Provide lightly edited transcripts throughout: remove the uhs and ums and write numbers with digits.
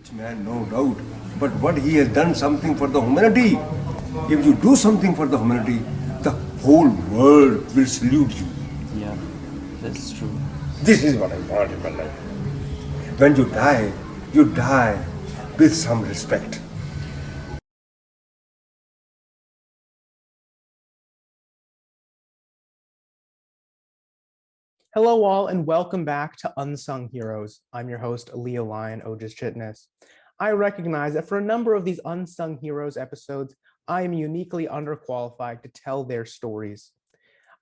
Rich man, no doubt. But what he has done something for the humanity. If you do something for the humanity, the whole world will salute you. Yeah, that's true. This is what I want in my life. When you die with some respect. Hello all and welcome back to Unsung Heroes. I'm your host, Aaliyah Lion Otis Chitness. I recognize that for a number of these Unsung Heroes episodes, I am uniquely underqualified to tell their stories.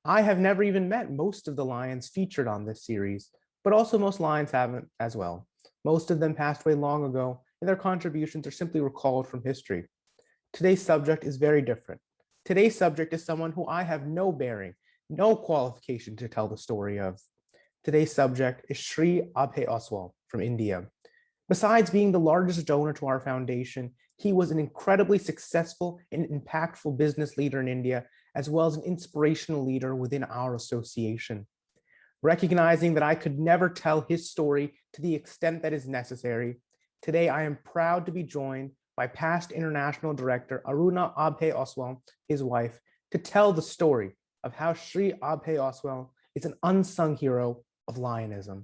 I have never even met most of the lions featured on this series, but also most lions haven't as well. Most of them passed away long ago, and their contributions are simply recalled from history. Today's subject is very different. Today's subject is someone who I have no bearing, no qualification to tell the story of. Today's subject is Sri Abhay Oswal from India. Besides being the largest donor to our foundation, he was an incredibly successful and impactful business leader in India, as well as an inspirational leader within our association. Recognizing that I could never tell his story to the extent that is necessary, today I am proud to be joined by past international director Aruna Abhay Oswal, his wife, to tell the story of how Sri Abhay Oswal is an unsung hero of Lionism.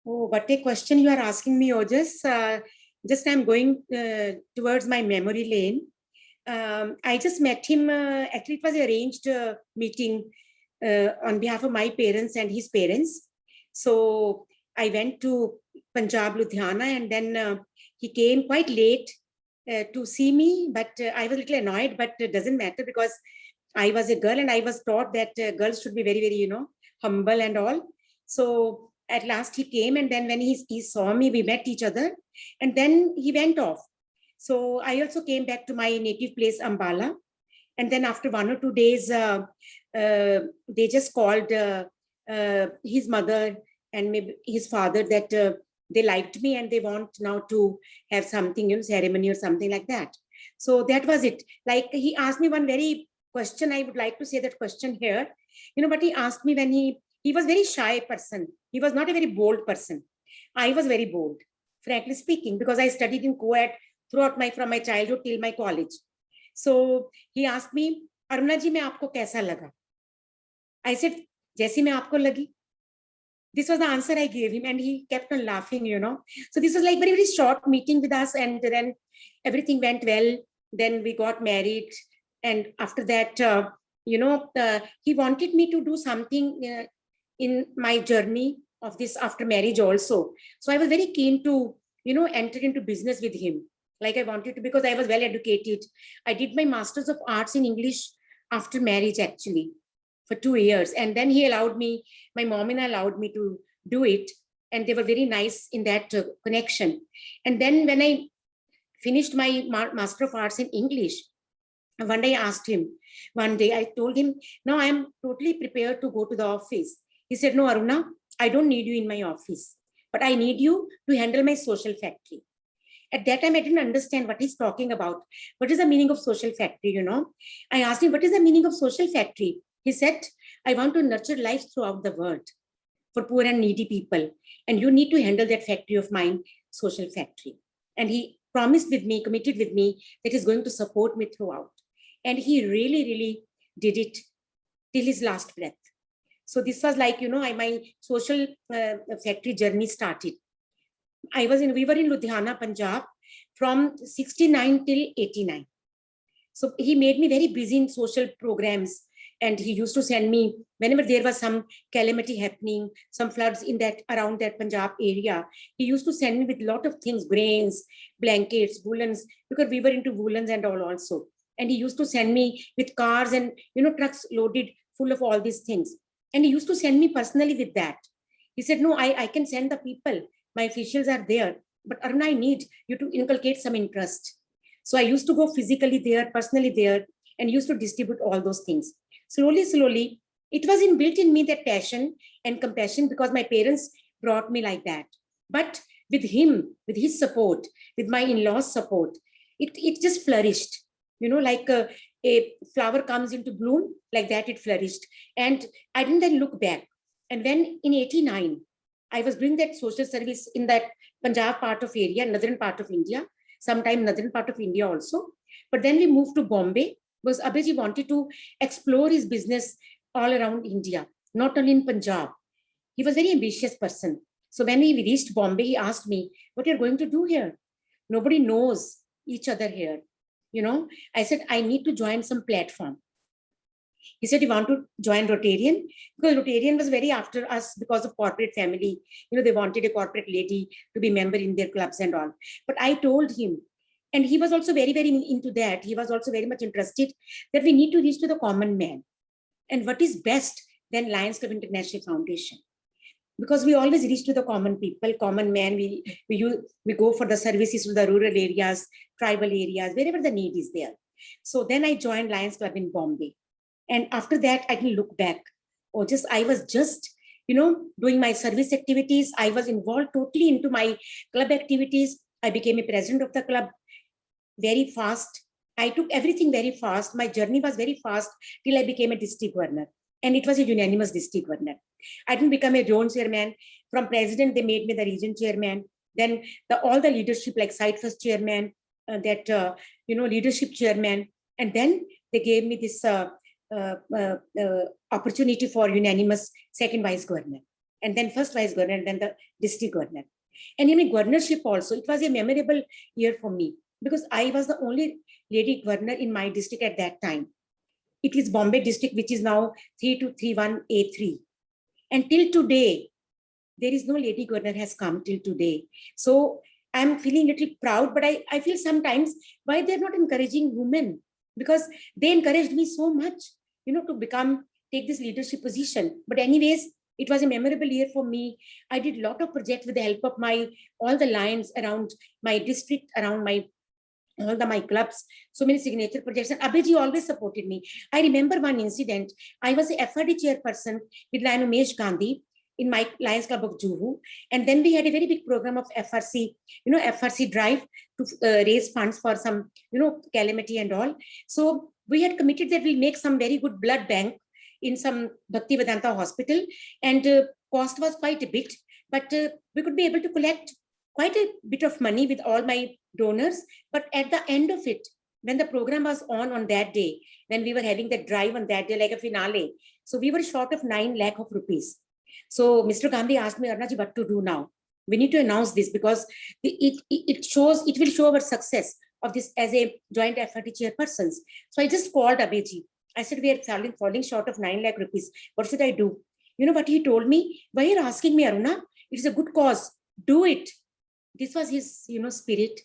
Oh, what a question you are asking me, Ojas. Just I'm going towards my memory lane. I just met him, actually it was arranged meeting on behalf of my parents and his parents. So I went to Punjab, Ludhiana, and then he came quite late to see me, but I was a little annoyed, but it doesn't matter because I was a girl and I was taught that girls should be very, very, humble and all. So at last he came, and then when he saw me, we met each other, and then he went off. So I also came back to my native place, Ambala. And then after 1 or 2 days, they just called his mother and maybe his father that they liked me and they want now to have something, ceremony or something like that. So that was it. Like he asked me one very question. I would like to say that question here, but he asked me when he was very shy person. He was not a very bold person. I was very bold, frankly speaking, because I studied in co-ed from my childhood till my college. So he asked me, Aruna ji, मैं आपको कैसा लगा? I said, जैसी मैं आपको लगी. This was the answer I gave him, and he kept on laughing, So this was like very, very short meeting with us, and then everything went well. Then we got married, and after that, he wanted me to do something in my journey of this after marriage also. So I was very keen to, enter into business with him. Like I wanted to, because I was well educated. I did my Masters of Arts in English after marriage, actually, for 2 years. And then he allowed me, my mom and I allowed me to do it. And they were very nice in that connection. And then when I finished my Master of Arts in English, one day I asked him, I told him, now I am totally prepared to go to the office. He said, no, Aruna, I don't need you in my office, but I need you to handle my social factory. At that time, I didn't understand what he's talking about. What is the meaning of social factory, I asked him, what is the meaning of social factory? He said, I want to nurture life throughout the world for poor and needy people. And you need to handle that factory of mine, social factory. And he promised with me, committed with me that he's going to support me throughout. And he really, really did it till his last breath. So this was like, my social factory journey started. we were in Ludhiana, Punjab from 69 till 89. So he made me very busy in social programs. And he used to send me, whenever there was some calamity happening, some floods in that around that Punjab area, he used to send me with a lot of things, grains, blankets, woolens, because we were into woolens and all also. And he used to send me with cars and, trucks loaded full of all these things. And he used to send me personally with that. He said, no, I can send the people. My officials are there. But Aruna, I need you to inculcate some interest. So I used to go physically there, personally there, and used to distribute all those things. Slowly, it was inbuilt in me, that passion and compassion, because my parents brought me like that. But with him, with his support, with my in-laws' support, it just flourished. Like a flower comes into bloom, like that it flourished. And I didn't then look back. And when in 89, I was doing that social service in that Punjab part of area, northern part of India, sometime northern part of India also. But then we moved to Bombay because Abhijit wanted to explore his business all around India, not only in Punjab. He was a very ambitious person. So when we reached Bombay, he asked me, what you're going to do here? Nobody knows each other here. You know, I said, I need to join some platform. He said, you want to join Rotarian? Because Rotarian was very after us because of corporate family. You know, they wanted a corporate lady to be member in their clubs and all. But I told him, and he was also very, very into that. He was also very much interested that we need to reach to the common man. And what is best than Lions Club International Foundation? Because we always reach to the common people, common man. We go for the services to the rural areas, tribal areas, wherever the need is there. So then I joined Lions Club in Bombay. And after that, I can look back. I was just, doing my service activities. I was involved totally into my club activities. I became a president of the club very fast. I took everything very fast. My journey was very fast till I became a district governor. And it was a unanimous district governor. I didn't become a zone chairman. From president, they made me the region chairman. Then all the leadership, like site first chairman, leadership chairman. And then they gave me this opportunity for unanimous second vice governor. And then first vice governor, and then the district governor. And in a governorship also, it was a memorable year for me because I was the only lady governor in my district at that time. It is Bombay district, which is now 3231A3. And till today, there is no lady governor has come till today. So I'm feeling a little proud, but I feel sometimes why they're not encouraging women, because they encouraged me so much, to take this leadership position. But anyways, it was a memorable year for me. I did a lot of projects with the help of all the Lions around my district, around my clubs, so many signature projects. And Abhijit always supported me. I remember one incident. I was a FRD chairperson with Lion Umesh Gandhi in my Lions Club of Juhu. And then we had a very big program of FRC, FRC drive to raise funds for some, calamity and all. So we had committed that we'll make some very good blood bank in some Bhakti Vedanta hospital. And cost was quite a bit, but we could be able to collect quite a bit of money with all my donors. But at the end of it, when the program was on that day, when we were having the drive on that day, like a finale, so we were short of 9 lakh of rupees. So Mr. Gandhi asked me, Arnaji, what to do now? We need to announce this because it will show our success of this as a joint FRT chairpersons. So I just called Abhijit. I said, we are falling short of 9 lakh rupees. What should I do? You know what he told me? Why are you asking me, Aruna? It's a good cause. Do it. This was his, spirit.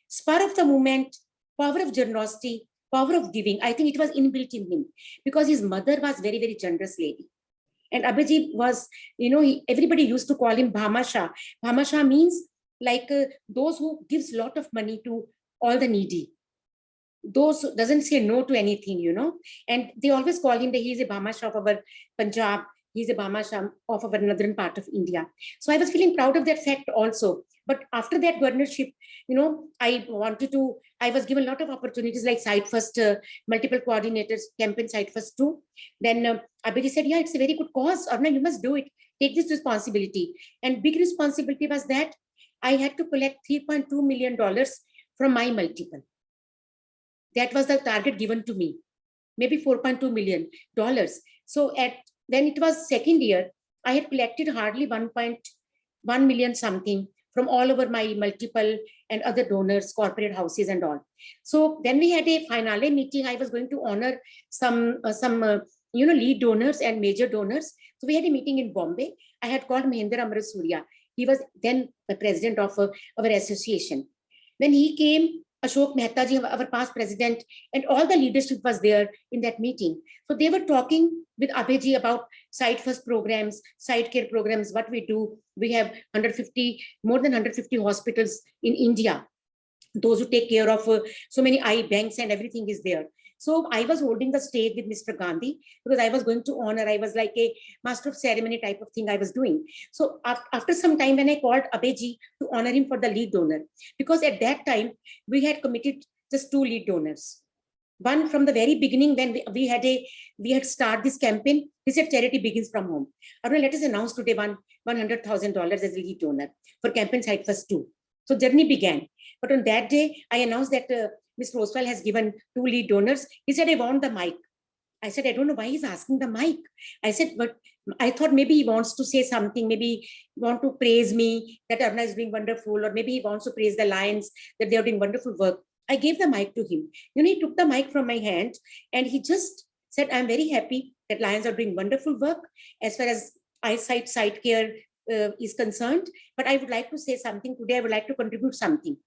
Spur of the movement, power of generosity, power of giving. I think it was inbuilt in him because his mother was very, very generous lady. And Abhijit was, everybody used to call him Bhamasha. Bhamasha means like those who gives lot of money to all the needy. Those who doesn't say no to anything, And they always call him that he is a Bhamasha of our Punjab. He's a Bhamasha of our northern part of India. So I was feeling proud of that fact also. But after that governorship, I was given a lot of opportunities like Site First, multiple coordinators, campaign Site First too. Then Abhijit said, yeah, it's a very good cause. Arna, you must do it. Take this responsibility. And big responsibility was that I had to collect $3.2 million from my multiple. That was the target given to me, maybe $4.2 million. So when it was second year, I had collected hardly 1.1 million something from all over my multiple and other donors, corporate houses and all. So then we had a finale meeting. I was going to honor some lead donors and major donors. So we had a meeting in Bombay. I had called Mahendra Amrit Surya. He was then the president of our association. When he came, Ashok Mehta ji, our past president, and all the leadership was there in that meeting. So they were talking with Abhijit about site first programs, site care programs, what we do. We have more than 150 hospitals in India. Those who take care of so many eye banks and everything is there. So I was holding the stage with Mr. Gandhi because I was going to honor. I was like a master of ceremony type of thing I was doing. So after some time when I called Abhijit to honor him for the lead donor, because at that time we had committed just 2 lead donors. One from the very beginning, when we had started this campaign, he said charity begins from home. Aruna, let us announce today $100,000 as a lead donor for campaign site first 2. So journey began. But on that day, I announced that Ms. Rosewell has given 2 lead donors. He said, I want the mic. I said, I don't know why he's asking the mic. I said, but I thought maybe he wants to say something, maybe want to praise me, that Aruna is doing wonderful, or maybe he wants to praise the Lions, that they are doing wonderful work. I gave the mic to him. He took the mic from my hand and he just said, I'm very happy that Lions are doing wonderful work as far as eyesight, sight care is concerned. But I would like to say something today. I would like to contribute something.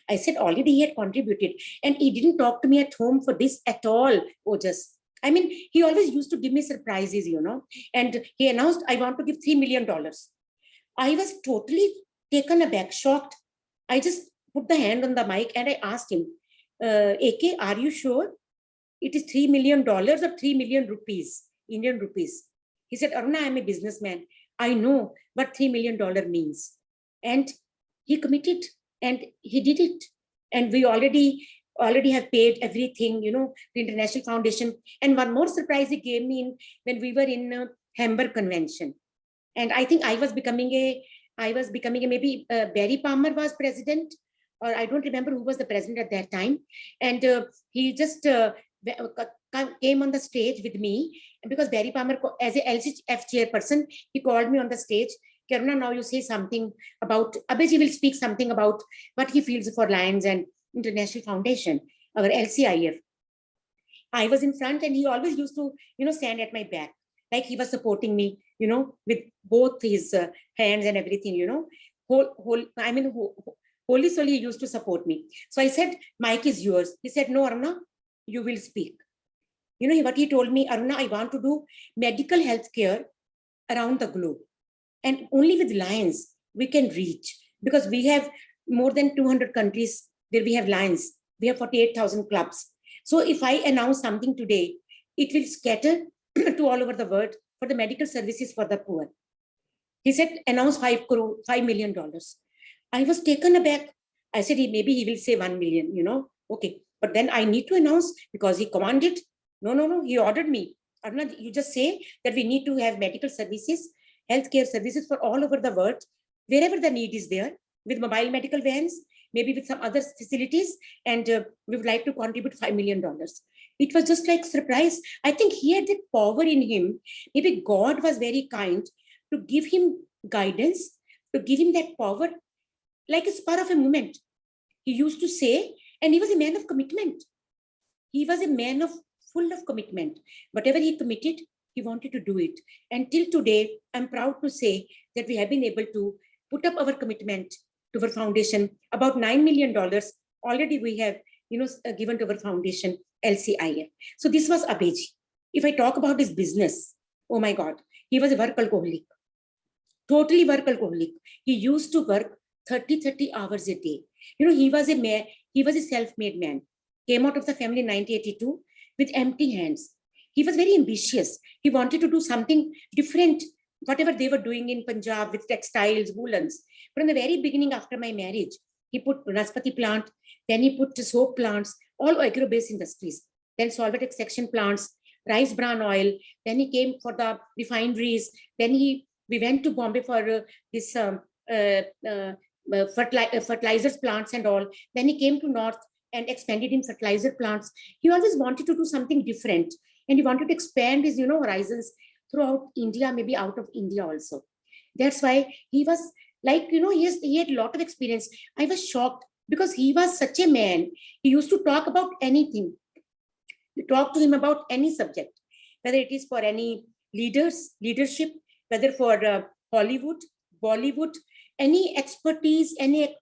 I said, already he had contributed and he didn't talk to me at home for this at all, Ojas. I mean, he always used to give me surprises, and he announced, I want to give $3 million. I was totally taken aback, shocked. I just put the hand on the mic and I asked him, AK, are you sure it is $3 million or 3 million rupees, Indian rupees? He said, Aruna, I'm a businessman. I know what $3 million means. And he committed and he did it. And we already have paid everything, the International Foundation. And one more surprise he gave me when we were in Hamburg Convention. And I think I was becoming a maybe Barry Palmer was president, or I don't remember who was the president at that time. And he just came on the stage with me, because Barry Palmer, as a LCF chairperson, he called me on the stage. Karuna, now you say something about, Abhijit will speak something about what he feels for Lions and International Foundation, our LCIF. I was in front and he always used to, stand at my back, like he was supporting me, with both his hands and everything, wholly solely he used to support me. So I said, mic is yours. He said, no, Aruna, you will speak. What he told me, Aruna, I want to do medical health care around the globe. And only with Lions we can reach, because we have more than 200 countries where we have Lions. We have 48,000 clubs. So if I announce something today, it will scatter to all over the world for the medical services for the poor. He said, announce $5 million. I was taken aback. I said, maybe he will say 1 million, okay. But then I need to announce, because he commanded. No, he ordered me. Aruna, you just say that we need to have medical services, healthcare services for all over the world, wherever the need is there, with mobile medical vans, maybe with some other facilities, and we would like to contribute $5 million. It was just like surprise. I think he had that power in him. Maybe God was very kind to give him guidance, to give him that power, like a spur of a moment. He used to say, and he was a man of commitment. He was a man full of commitment. Whatever he committed, he wanted to do it. And till today, I'm proud to say that we have been able to put up our commitment to our foundation. About $9 million already we have, given to our foundation, LCIF. So this was Abhijit. If I talk about his business, oh my God, he was a workaholic, totally workaholic. He used to work 30 hours a day. He was a self-made man, came out of the family in 1982 with empty hands. He was very ambitious. He wanted to do something different, whatever they were doing in Punjab with textiles, woolens. But in the very beginning, after my marriage, he put Vanaspati plant, then he put soap plants, all agro-based industries, then solvent extraction plants, rice bran oil. Then he came for the refineries. Then we went to Bombay for this fertilizers plants and all. Then he came to North and expanded in fertilizer plants. He always wanted to do something different, and he wanted to expand his, horizons throughout India, maybe out of India also. That's why he was like, he had a lot of experience. I was shocked because he was such a man. He used to talk about anything. You talk to him about any subject, whether it is for any leadership, whether for Hollywood, Bollywood, any expertise, any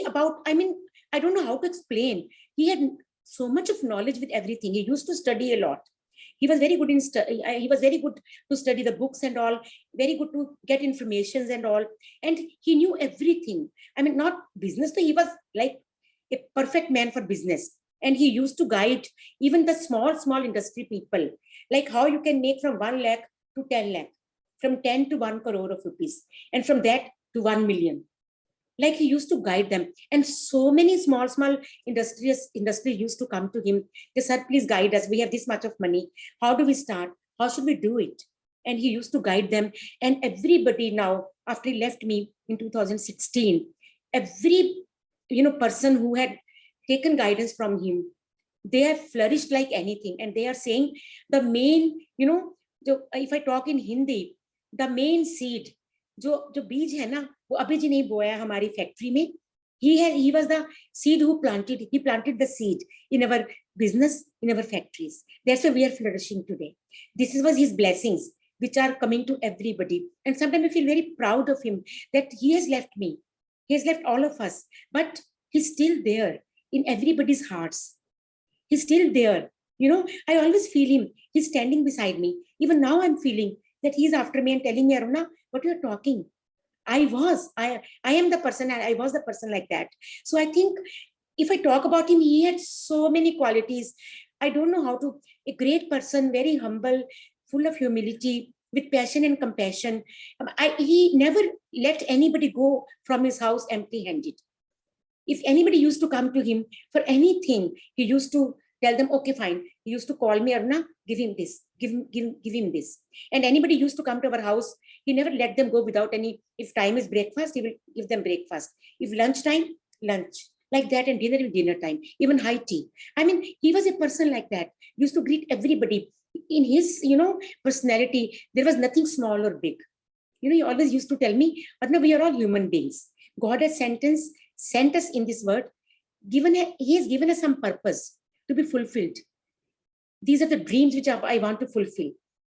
about, I don't know how to explain. He had so much of knowledge with everything. He used to study a lot. He was very good in he was very good to study the books and all, very good to get informations and all. And he knew everything. Not business, so he was like a perfect man for business. And he used to guide even the small industry people, like how you can make from 1 lakh to 10 lakh, from 10 to 1 crore of rupees, and from that to 1 million. Like he used to guide them. And so many small industry used to come to him. They said, please guide us. We have this much of money. How do we start? How should we do it? And he used to guide them. And everybody now, after he left me in 2016, every person who had taken guidance from him, they have flourished like anything. And they are saying the main, if I talk in Hindi, the main seed, जो बीज है ना, वो अभी जी नहीं बोया हमारी factory में. He was the seed who planted. He planted the seed in our business, in our factories. That's why we are flourishing today. This was his blessings, which are coming to everybody. And sometimes I feel very proud of him that he has left me. He has left all of us, but he's still there in everybody's hearts. He's still there. I always feel him. He's standing beside me. Even now I'm feeling that he's after me and telling me, Aruna, what you're talking. I am the person, I was the person like that. So I think if I talk about him, he had so many qualities. I don't know how to, a great person, very humble, full of humility, with passion and compassion. He never let anybody go from his house empty-handed. If anybody used to come to him for anything, he used to tell them, okay, fine. He used to call me, Aruna, give him this, give him this. And anybody used to come to our house, he never let them go without any, if time is breakfast, he will give them breakfast. If lunchtime, lunch. Like that, and dinner time, even high tea. I mean, he was a person like that. He used to greet everybody. In his, personality, there was nothing small or big. He always used to tell me, Aruna, we are all human beings. God has sent us in this world. He has given us some purpose to be fulfilled. These are the dreams which I want to fulfill.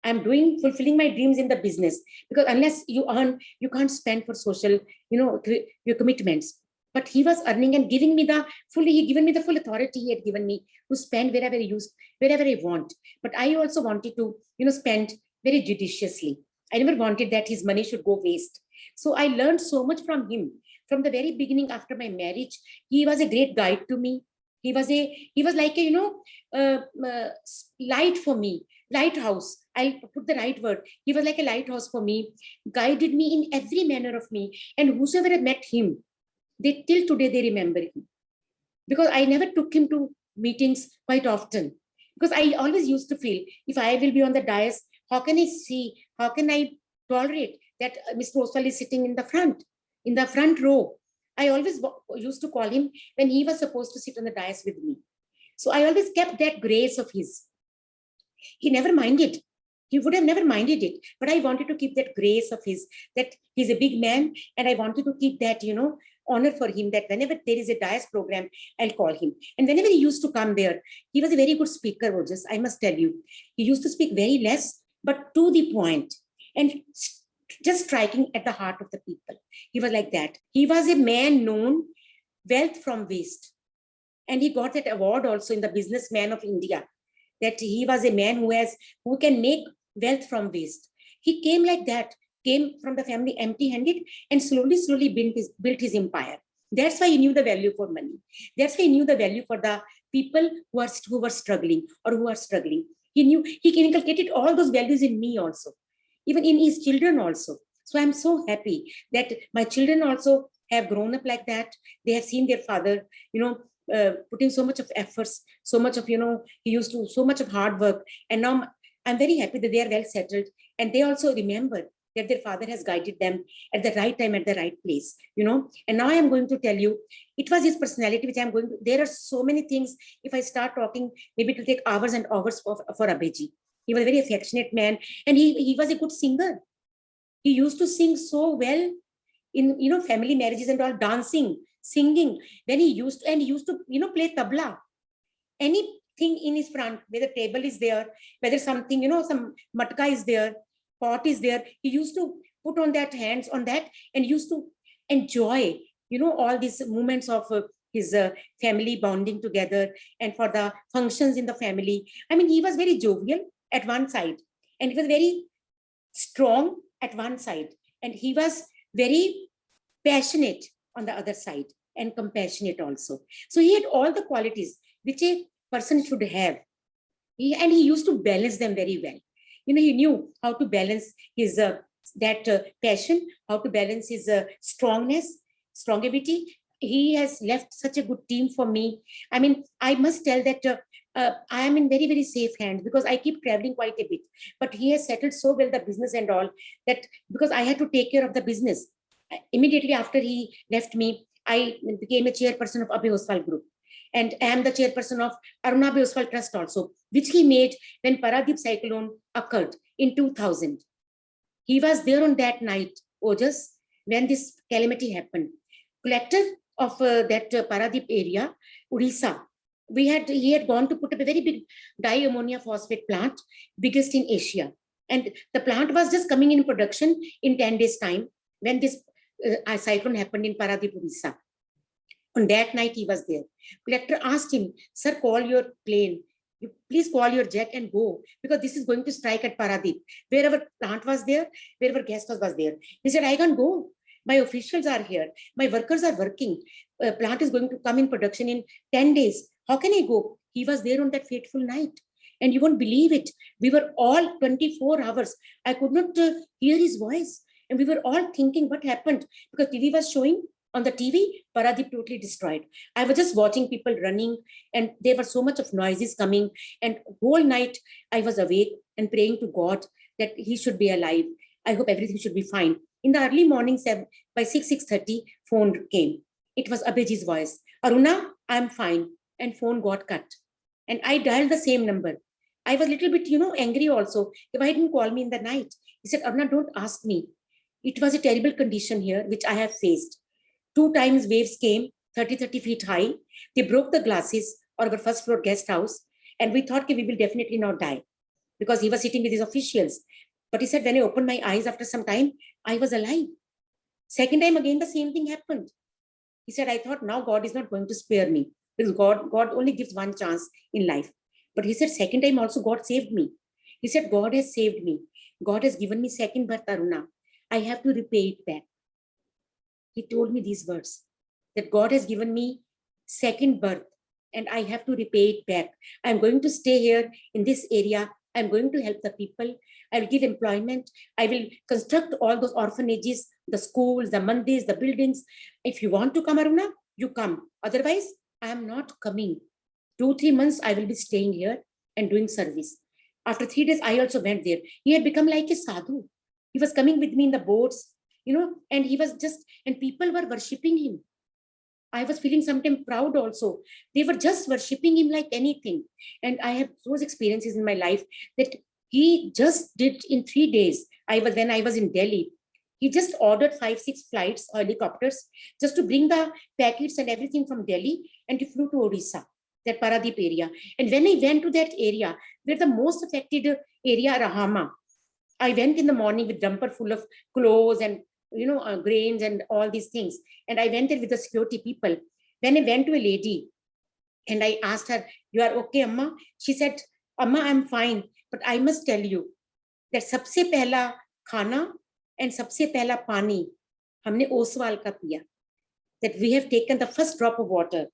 I'm fulfilling my dreams in the business, because unless you earn, you can't spend for social, your commitments. But he was earning and giving me the full authority he had given me to spend wherever I want. But I also wanted to, spend very judiciously. I never wanted that his money should go waste. So I learned so much from him. From the very beginning after my marriage, he was a great guide to me. He was like a, light for me, lighthouse. I'll put the right word. He was like a lighthouse for me, guided me in every manner of me. And whosoever had met him, till today, they remember him. Because I never took him to meetings quite often. Because I always used to feel, if I will be on the dais, how can I tolerate that Mr. Oswal is sitting in the front row? I always used to call him when he was supposed to sit on the dais with me. So I always kept that grace of his. He never minded. He would have never minded it. But I wanted to keep that grace of his, that he's a big man. And I wanted to keep that, honor for him, that whenever there is a dais program, I'll call him. And whenever he used to come there, he was a very good speaker, Ojas, I must tell you. He used to speak very less, but to the point. And just striking at the heart of the people. He was like that. He was a man known wealth from waste. And he got that award also in the Businessman of India, that he was a man who can make wealth from waste. He came like that, came from the family empty-handed, and slowly built his empire. That's why he knew the value for money. That's why he knew the value for the people who were struggling or who are struggling. He inculcated all those values in me also, even in his children also. So I'm so happy that my children also have grown up like that. They have seen their father, putting so much of efforts, so much of, he used to so much of hard work. And now I'm very happy that they are well settled. And they also remember that their father has guided them at the right time, at the right place, And now I am going to tell you, it was his personality, which I'm going to, there are so many things. If I start talking, maybe it will take hours and hours for Abhijit. He was a very affectionate man, and he was a good singer. He used to sing so well in, family marriages and all, dancing, singing. Then he used to, play tabla. Anything in his front, whether table is there, whether something, some matka is there, pot is there, he used to put on that hands on that and used to enjoy, all these moments of his family bonding together and for the functions in the family. I mean, he was very jovial at one side, and he was very strong at one side, and he was very passionate on the other side and compassionate also. So he had all the qualities which a person should have. He used to balance them very well. He knew how to balance his passion, how to balance his strongness. Strongevity. He has left such a good team for me. I mean, I must tell that I am in very, very safe hands because I keep traveling quite a bit. But he has settled so well the business and all that because I had to take care of the business. Immediately after he left me, I became a chairperson of Abhay Oswal Group. And I am the chairperson of Aruna Abhay Oswal Trust also, which he made when Paradip cyclone occurred in 2000. He was there on that night, Ojas, when this calamity happened. Collector of that Paradip area, Odisha, he had gone to put up a very big diammonia phosphate plant, biggest in Asia. And the plant was just coming in production in 10 days' time when this cyclone happened in Paradip, Odisha. On that night, he was there. Collector asked him, sir, call your plane. You please call your jet and go because this is going to strike at Paradip. Wherever plant was there, wherever guest house was there. He said, I can't go. My officials are here. My workers are working. Plant is going to come in production in 10 days. How can I go? He was there on that fateful night. And you won't believe it. We were all 24 hours. I could not hear his voice. And we were all thinking what happened because TV was showing on the TV, Paradip totally destroyed. I was just watching people running and there were so much of noises coming. And whole night I was awake and praying to God that he should be alive. I hope everything should be fine. In the early morning, by 6:30, phone came. It was Abhijit's voice. Aruna, I'm fine. And phone got cut. And I dialed the same number. I was a little bit, angry also. Why didn't call me in the night? He said, Aruna, don't ask me. It was a terrible condition here, which I have faced. 2 times waves came, 30 feet high. They broke the glasses of our first floor guest house. And we thought we will definitely not die because he was sitting with his officials. But he said, when I opened my eyes after some time, I was alive. Second time again, the same thing happened. He said, I thought now God is not going to spare me because God only gives one chance in life. But he said, second time also God saved me. He said, God has saved me. God has given me second birth, Aruna. I have to repay it back. He told me these words, that God has given me second birth and I have to repay it back. I'm going to stay here in this area. I'm going to help the people. I will give employment. I will construct all those orphanages, the schools, the mandirs, the buildings. If you want to come, Aruna, you come. Otherwise, I am not coming. 2-3 months, I will be staying here and doing service. After 3 days, I also went there. He had become like a sadhu. He was coming with me in the boats, and he was and people were worshipping him. I was feeling sometimes proud also. They were just worshipping him like anything. And I have those experiences in my life that he just did in 3 days. When I was in Delhi, he just ordered 5-6 flights, helicopters, just to bring the packets and everything from Delhi, and he flew to Odisha, that Paradip area. And when I went to that area, where the most affected area, Rahama, I went in the morning with dumper full of clothes and grains and all these things. And I went there with the security people. Then I went to a lady and I asked her, you are okay, Amma? She said, Amma, I'm fine. But I must tell you that sabse pehla khana and sabse pehla pani, humne Oswal ka piya. That we have taken the first drop of water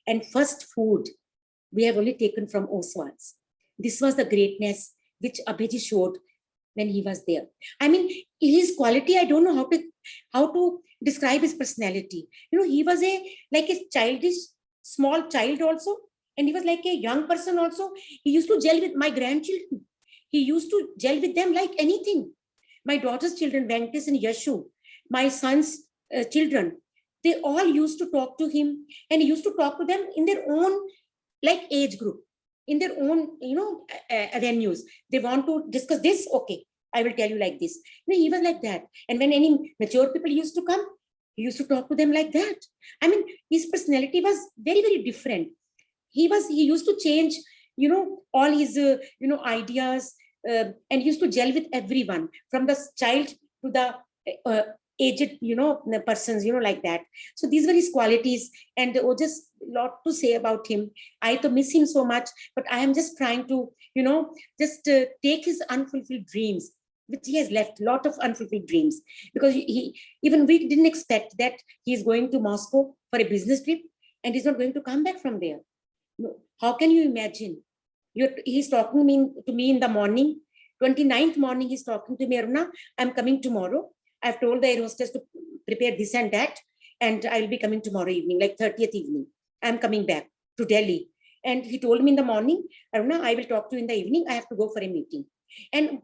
and first food we have only taken from Oswals. This was the greatness which Abhijit showed when he was there. I mean, his quality, I don't know how to describe his personality. He was like a childish, small child also. And he was like a young person also. He used to gel with my grandchildren. He used to gel with them like anything. My daughter's children, Venkatesh and Yashu, my son's children, they all used to talk to him. And he used to talk to them in their own age group, in their own, avenues. They want to discuss this, okay, I will tell you like this. He was like that. And when any mature people used to come, he used to talk to them like that. I mean, his personality was very, very different. He used to change, all his, ideas, and used to gel with everyone, from the child to the aged, persons, like that. So these were his qualities, and just a lot to say about him. I to miss him so much, but I am just trying to, take his unfulfilled dreams, which he has left, lot of unfulfilled dreams, because even we didn't expect that he is going to Moscow for a business trip and he's not going to come back from there. How can you imagine? He's talking to me in the morning, 29th morning, he's talking to me, Aruna, I'm coming tomorrow. I've told the air hostess to prepare this and that. and I'll be coming tomorrow evening, like 30th evening. I'm coming back to Delhi. And he told me in the morning, Aruna, I will talk to you in the evening. I have to go for a meeting. And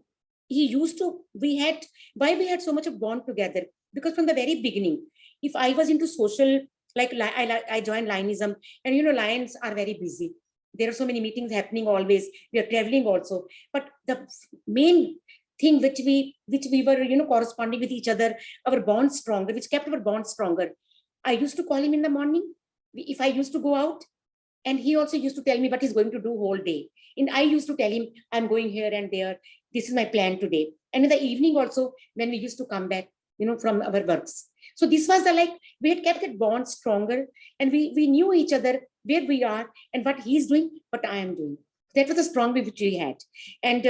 he used to, why we had so much of bond together? Because from the very beginning, if I was into social, like I joined Lionism, and Lions are very busy. There are so many meetings happening always. We are traveling also. But the main thing which we were, corresponding with each other, our bond stronger, which kept our bond stronger. I used to call him in the morning if I used to go out. And he also used to tell me what he's going to do whole day. And I used to tell him, I'm going here and there. This is my plan today. And in the evening also, when we used to come back, from our works. So this was we had kept that bond stronger, and we knew each other, where we are and what he's doing, what I am doing. That was the strong way which we had. And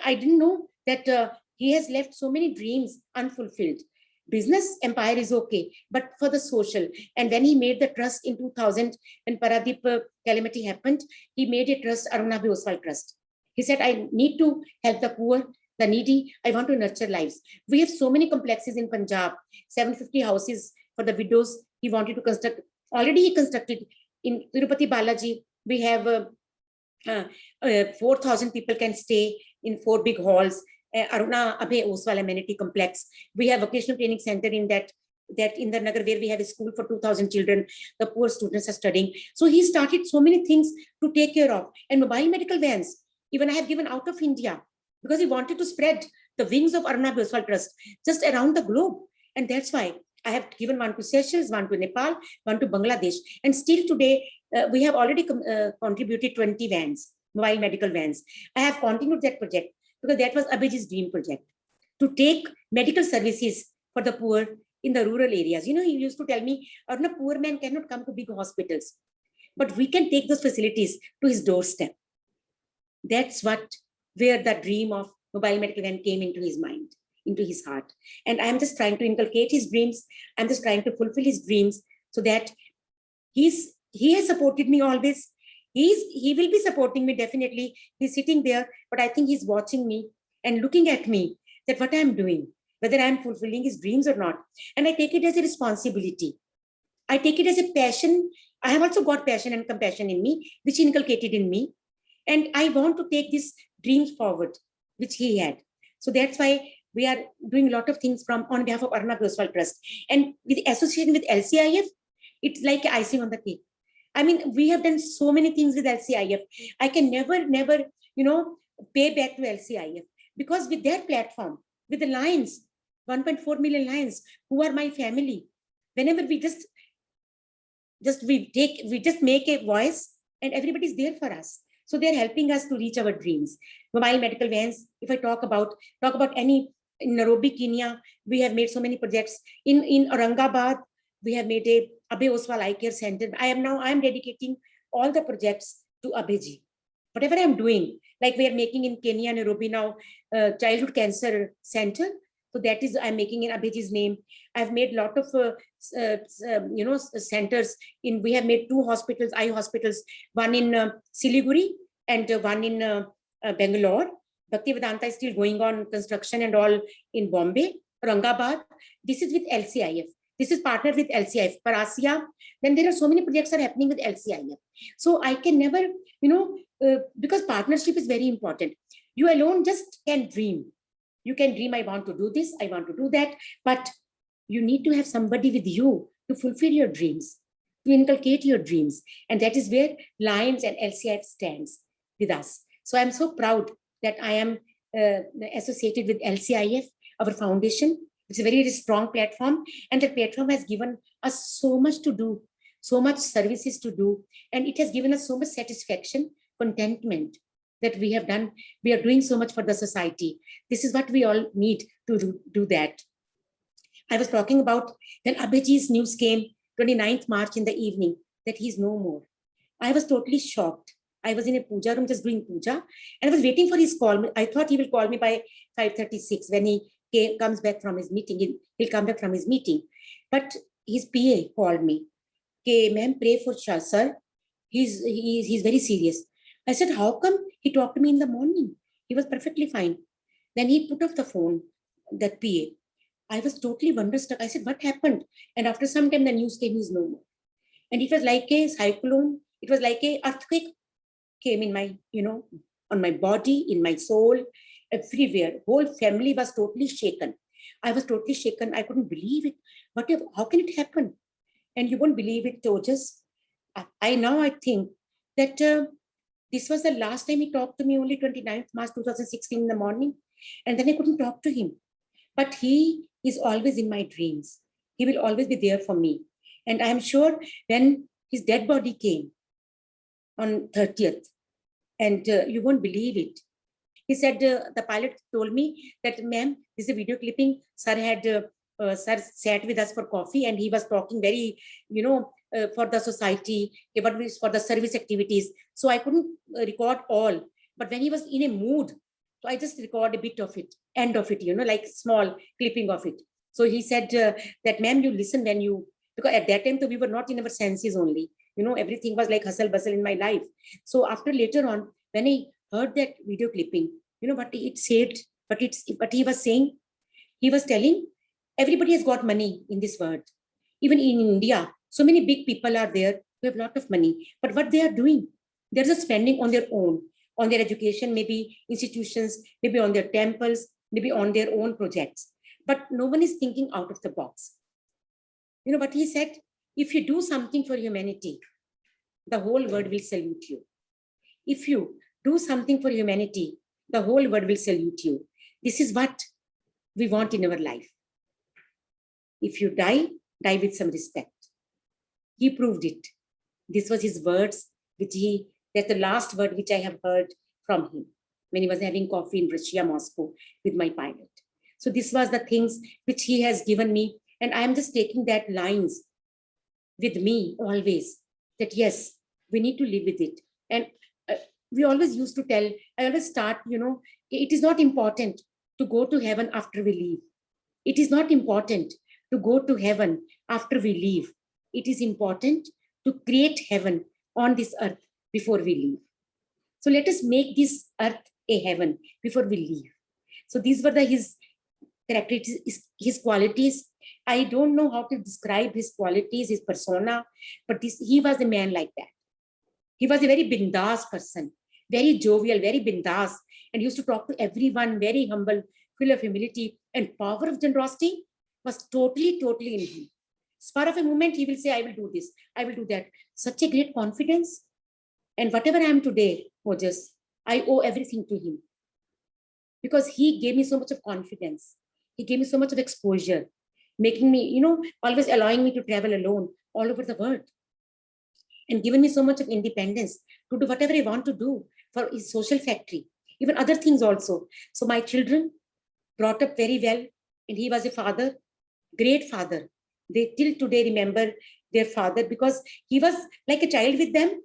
I didn't know that he has left so many dreams unfulfilled. Business empire is okay, but for the social. And when he made the trust in 2000, when Paradeep calamity happened, he made a trust, Aruna B. Oswal Trust. He said, I need to help the poor, the needy. I want to nurture lives. We have so many complexes in Punjab, 750 houses for the widows. He wanted to construct. Already he constructed in Tirupati Balaji. We have 4,000 people can stay in 4 big halls. Aruna Abhay Oswal Amenity Complex. We have vocational training center in that Indranagar, where we have a school for 2,000 children. The poor students are studying. So he started so many things to take care of. And mobile medical vans, even I have given out of India, because he wanted to spread the wings of Aruna B. Oswal Trust just around the globe. And that's why I have given one to Seychelles, one to Nepal, one to Bangladesh. And still today, we have already contributed 20 vans, mobile medical vans. I have continued that project, because that was Abhijit's dream project, to take medical services for the poor in the rural areas. He used to tell me, Aruna, poor man cannot come to big hospitals, but we can take those facilities to his doorstep. That's where the dream of mobile medical van came into his mind, into his heart. And I'm just trying to inculcate his dreams. I'm just trying to fulfill his dreams, so that he has supported me always. He will be supporting me, definitely. He's sitting there, but I think he's watching me and looking at me, that what I'm doing, whether I'm fulfilling his dreams or not. And I take it as a responsibility. I take it as a passion. I have also got passion and compassion in me, which he inculcated in me. And I want to take these dreams forward, which he had. So that's why we are doing a lot of things on behalf of Aruna B. Oswal Trust. And with association with LCIF, it's like icing on the cake. I mean, we have done so many things with LCIF. I can never, pay back to LCIF, because with their platform, with the Lions, 1.4 million Lions, who are my family, whenever we just make a voice, and everybody's there for us. So they're helping us to reach our dreams. Mobile medical vans, if I talk about any, in Nairobi, Kenya, we have made so many projects. In Aurangabad, we have made a Abhay Oswal Eye Care Center. I am dedicating all the projects to Abhiji. Whatever I'm doing, like we are making in Kenya, Nairobi now, Childhood Cancer Center. So that is, I'm making in Abhiji's name. I've made a lot of, centers. We have made 2 hospitals, eye hospitals, one in Siliguri and one in Bangalore. Bhakti Vedanta is still going on construction and all in Bombay, Aurangabad. This is with LCIF. This is partnered with LCIF, Parasia. Then there are so many projects are happening with LCIF. So I can never, because partnership is very important. You alone just can dream. You can dream, I want to do this, I want to do that, but you need to have somebody with you to fulfill your dreams, to inculcate your dreams. And that is where Lions and LCIF stands with us. So I'm so proud that I am associated with LCIF, our foundation. It's a very, very strong platform, and the platform has given us so much to do, so much services to do, and it has given us so much satisfaction, contentment that we have done. We are doing so much for the society. This is what we all need to do that. I was talking about when Abhiji's news came 29th March in the evening that he's no more. I was totally shocked. I was in a puja room just doing puja, and I was waiting for his call. I thought he will call me by 5:36 when he comes back from his meeting. He'll come back from his meeting. But his PA called me. Okay, ma'am, pray for Shah, sir. He's very serious. I said, how come? He talked to me in the morning. He was perfectly fine. Then he put off the phone, that PA. I was totally wonderstruck. I said, what happened? And after some time, the news came, he's no more. And it was like a cyclone. It was like a earthquake came in my, on my body, in my soul, everywhere. Whole family was totally shaken. I was totally shaken. I couldn't believe it. How can it happen? And you won't believe it, Ojas. I think that this was the last time he talked to me, only 29th March 2016 in the morning. And then I couldn't talk to him. But he is always in my dreams. He will always be there for me. And I am sure when his dead body came on 30th, and you won't believe it. He said, the pilot told me that, ma'am, this is a video clipping. Sir sir sat with us for coffee and he was talking very, for the society, for the service activities. So I couldn't record all. But when he was in a mood, so I just record a bit of it, end of it, like small clipping of it. So he said that, ma'am, you listen when you, because at that time, we were not in our senses only. Everything was like hustle bustle in my life. So after later on, when I heard that video clipping, what it said, but he was saying, he was telling, everybody has got money in this world. Even in India, so many big people are there who have a lot of money. But what they are doing, they're just spending on their own, on their education, maybe institutions, maybe on their temples, maybe on their own projects. But no one is thinking out of the box. What he said, if you do something for humanity, the whole world will salute you. If you do something for humanity, the whole world will salute you. This is what we want in our life. If you die, die with some respect. He proved it. This was his words, that's the last word which I have heard from him when he was having coffee in Russia, Moscow with my pilot. So this was the things which he has given me. And I am just taking that lines with me always, that yes, we need to live with it. And we always used to tell, I always start, it is not important to go to heaven after we leave. It is not important to go to heaven after we leave. It is important to create heaven on this earth before we leave. So let us make this earth a heaven before we leave. So these were his characteristics, his qualities. I don't know how to describe his qualities, his persona, but he was a man like that. He was a very bindas person, very jovial, very bindas, and used to talk to everyone, very humble, full of humility, and power of generosity was totally in him. Spur of a moment, he will say, I will do this, I will do that. Such a great confidence. And whatever I am today, Ojas, I owe everything to him. Because he gave me so much of confidence. He gave me so much of exposure, making me, always allowing me to travel alone all over the world. And given me so much of independence to do whatever I want to do for his social factory, even other things also. So my children brought up very well, and he was a father, great father. They till today remember their father because he was like a child with them.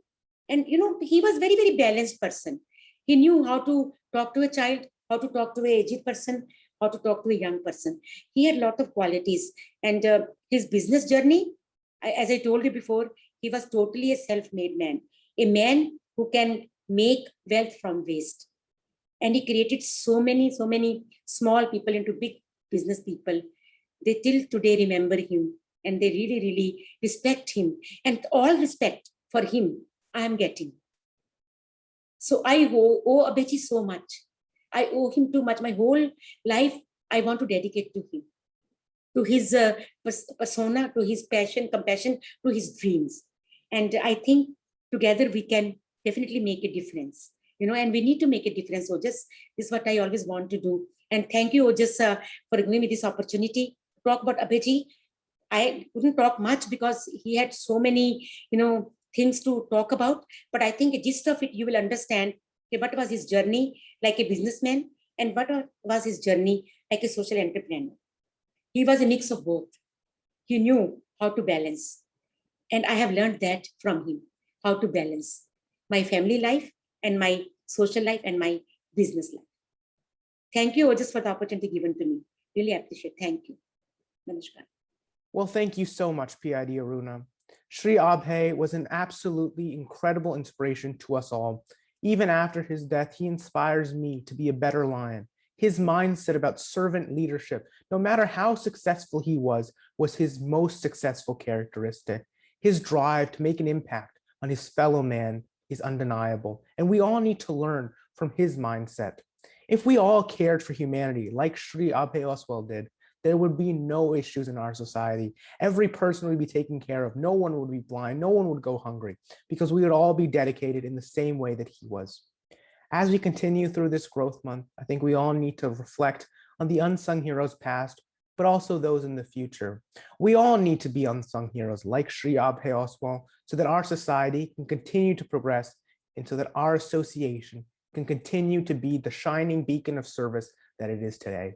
And, he was very, very balanced person. He knew how to talk to a child, how to talk to an aged person, how to talk to a young person. He had a lot of qualities. And his business journey, as I told you before, he was totally a self-made man, a man who can make wealth from waste. And he created so many small people into big business people. They till today remember him and they really, really respect him. And all respect for him, I am getting. So I owe Abhijit so much. I owe him too much. My whole life, I want to dedicate to him, to his persona, to his passion, compassion, to his dreams. And I think together we can definitely make a difference, and we need to make a difference. Ojas, this is what I always want to do. And thank you, Ojas, for giving me this opportunity to talk about Abhijit. I couldn't talk much because he had so many, things to talk about. But I think a gist of it, you will understand what was his journey like a businessman and what was his journey like a social entrepreneur. He was a mix of both. He knew how to balance. And I have learned that from him, how to balance my family life and my social life and my business life. Thank you, Ojas, for the opportunity given to me. Really appreciate it. Thank you. Namaskar. Well, thank you so much, PID Aruna. Sri Abhay was an absolutely incredible inspiration to us all. Even after his death, he inspires me to be a better lion. His mindset about servant leadership, no matter how successful he was his most successful characteristic. His drive to make an impact on his fellow man is undeniable, and we all need to learn from his mindset. If we all cared for humanity like Sri Abhay Oswal did, there would be no issues in our society. Every person would be taken care of. No one would be blind. No one would go hungry, because we would all be dedicated in the same way that he was. As we continue through this growth month, I think we all need to reflect on the unsung heroes past, but also those in the future. We all need to be unsung heroes like Sri Abhay Oswal so that our society can continue to progress and so that our association can continue to be the shining beacon of service that it is today.